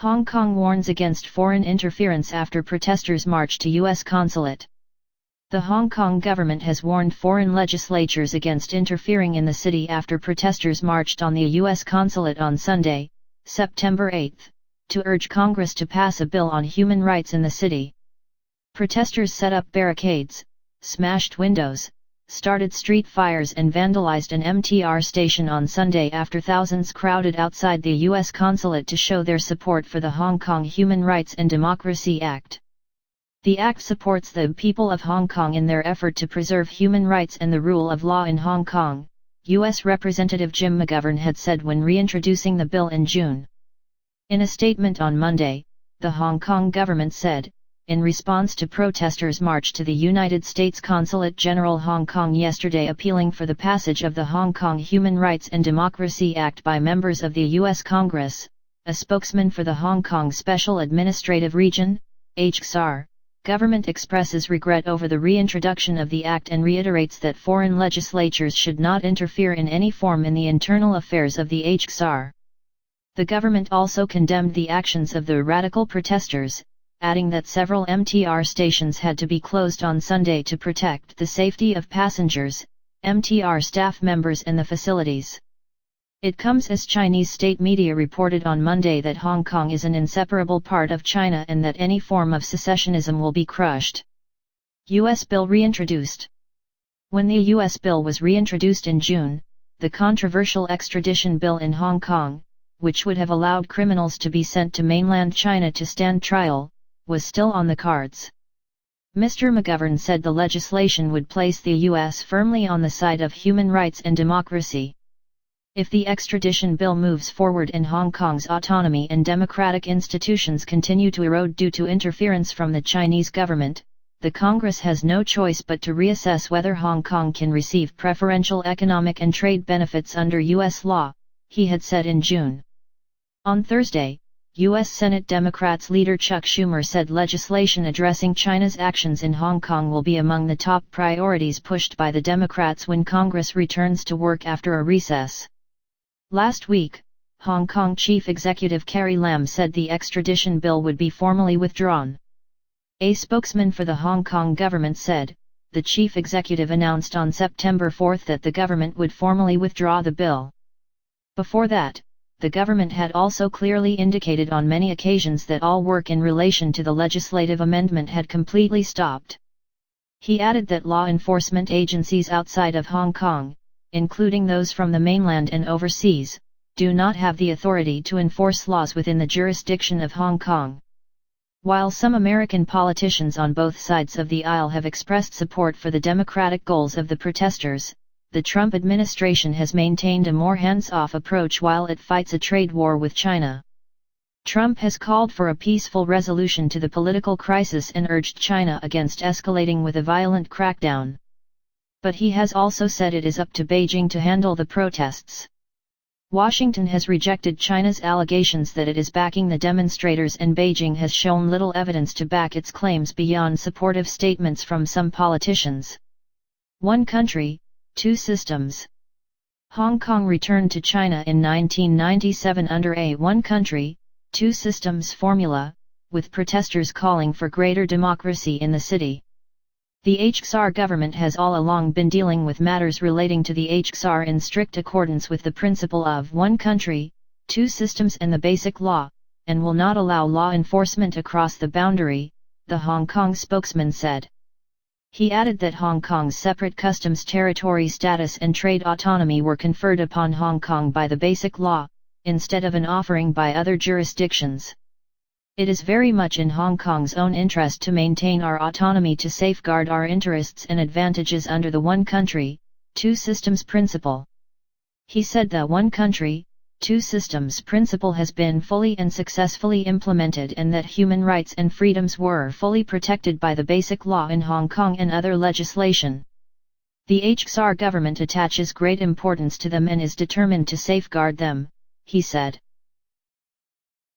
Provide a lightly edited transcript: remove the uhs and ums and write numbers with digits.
Hong Kong warns against foreign interference after protesters march to US Consulate. The Hong Kong government has warned foreign legislatures against interfering in the city after protesters marched on the US Consulate on Sunday, September 8, to urge Congress to pass a bill on human rights in the city. Protesters set up barricades, smashed windows, started street fires and vandalized an MTR station on Sunday after thousands crowded outside the U.S. Consulate to show their support for the Hong Kong Human Rights and Democracy Act. The act supports the people of Hong Kong in their effort to preserve human rights and the rule of law in Hong Kong, U.S. Representative Jim McGovern had said when reintroducing the bill in June. In a statement on Monday, the Hong Kong government said, in response to protesters' march to the United States Consulate General Hong Kong yesterday appealing for the passage of the Hong Kong Human Rights and Democracy Act by members of the U.S. Congress, a spokesman for the Hong Kong Special Administrative Region, HSR, government expresses regret over the reintroduction of the act and reiterates that foreign legislatures should not interfere in any form in the internal affairs of the HSR. The government also condemned the actions of the radical protesters, adding that several MTR stations had to be closed on Sunday to protect the safety of passengers, MTR staff members and the facilities. It comes as Chinese state media reported on Monday that Hong Kong is an inseparable part of China and that any form of secessionism will be crushed. U.S. bill reintroduced. When the U.S. bill was reintroduced in June, the controversial extradition bill in Hong Kong, which would have allowed criminals to be sent to mainland China to stand trial, was still on the cards. Mr. McGovern said the legislation would place the U.S. firmly on the side of human rights and democracy. If the extradition bill moves forward and Hong Kong's autonomy and democratic institutions continue to erode due to interference from the Chinese government, the Congress has no choice but to reassess whether Hong Kong can receive preferential economic and trade benefits under U.S. law, he had said in June. On Thursday, U.S. Senate Democrats leader Chuck Schumer said legislation addressing China's actions in Hong Kong will be among the top priorities pushed by the Democrats when Congress returns to work after a recess. Last week, Hong Kong Chief Executive Carrie Lam said the extradition bill would be formally withdrawn. A spokesman for the Hong Kong government said, the chief executive announced on September 4 that the government would formally withdraw the bill. Before that, the government had also clearly indicated on many occasions that all work in relation to the legislative amendment had completely stopped. He added that law enforcement agencies outside of Hong Kong, including those from the mainland and overseas, do not have the authority to enforce laws within the jurisdiction of Hong Kong. While some American politicians on both sides of the aisle have expressed support for the democratic goals of the protesters, the Trump administration has maintained a more hands-off approach while it fights a trade war with China. Trump has called for a peaceful resolution to the political crisis and urged China against escalating with a violent crackdown. But he has also said it is up to Beijing to handle the protests. Washington has rejected China's allegations that it is backing the demonstrators, and Beijing has shown little evidence to back its claims beyond supportive statements from some politicians. One country, two systems. Hong Kong returned to China in 1997 under a one country, two systems formula, with protesters calling for greater democracy in the city. The HSR government has all along been dealing with matters relating to the HSR in strict accordance with the principle of one country, two systems and the Basic Law, and will not allow law enforcement across the boundary, the Hong Kong spokesman said. He added that Hong Kong's separate customs territory status and trade autonomy were conferred upon Hong Kong by the Basic Law, instead of an offering by other jurisdictions. It is very much in Hong Kong's own interest to maintain our autonomy to safeguard our interests and advantages under the one country, two systems principle. He said the one country, two systems principle has been fully and successfully implemented and that human rights and freedoms were fully protected by the Basic Law in Hong Kong and other legislation. The HSR government attaches great importance to them and is determined to safeguard them, he said.